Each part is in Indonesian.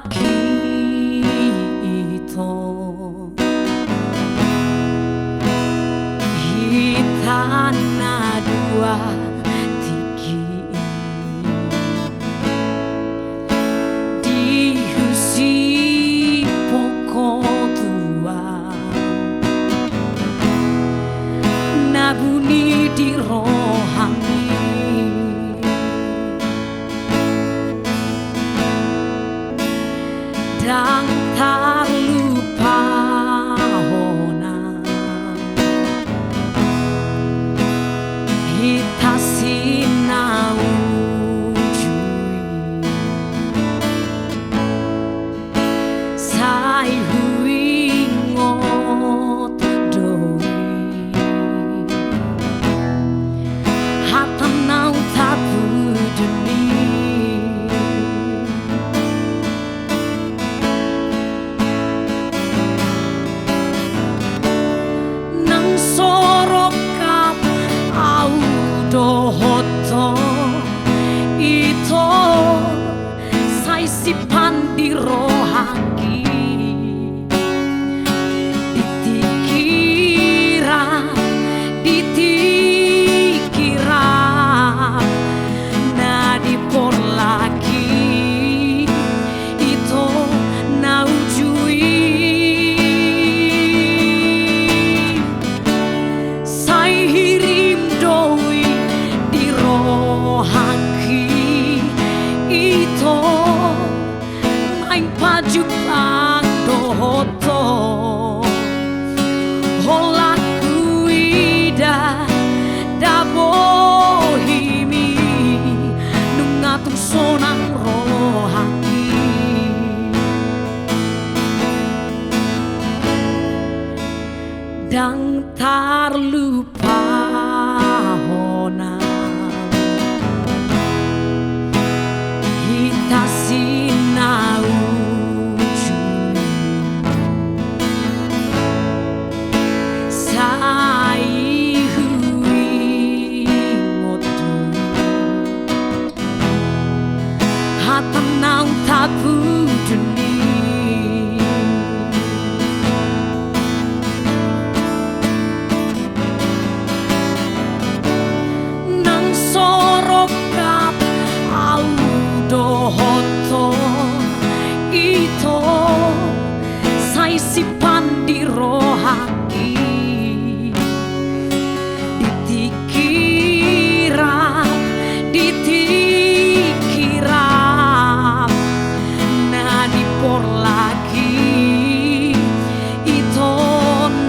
kita hitana dua tiki dihusi pokok tua nabuni di rohani dan tak lupa hona hita sinau jui sai hui ngot doi hatan nau tapu duni dohoto ito sai sipan di rohaki ditikira na di por lagi ito na ujui sai hirim doi haki ito main pajupang dohoto holaku ida dabohimi nungatung sonang rohaki dan terlupa hona sinau jui sai hui ngotu hatan nau tapu duni nang sorokap au dohoto ito sai sipan di rohaki ditikira na di por lagi ito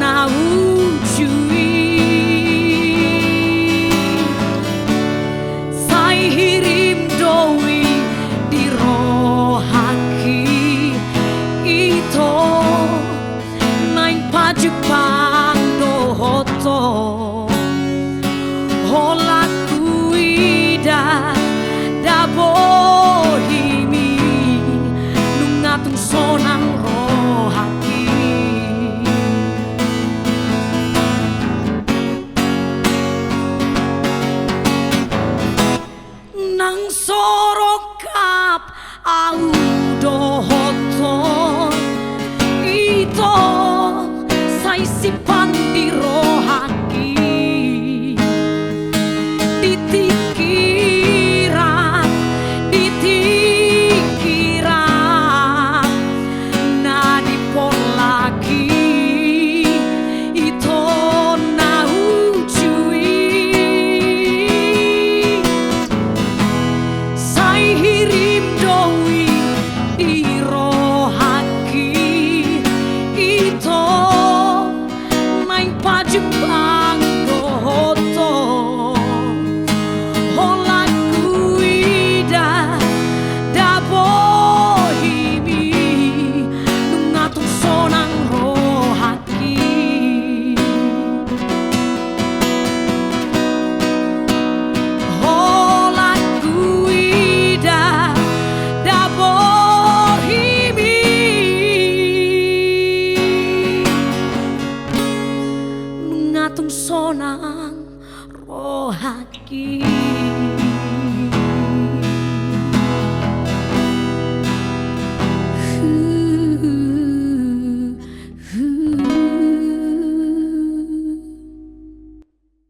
na ujui sai hirim doi di rohaki ito main pajupang dohoto holaku ida dabohimi nungatung sonang rohaki nang sorokap au dohoto ito sai sipan di rohaki ditikira na di por lagi ito na ujui sai hirim doi di rohaki ito main pajupang dohoto holaku ida dabohimi nungatung sonang rohaki holaku ida dabohimi nungatung sonang rohaki.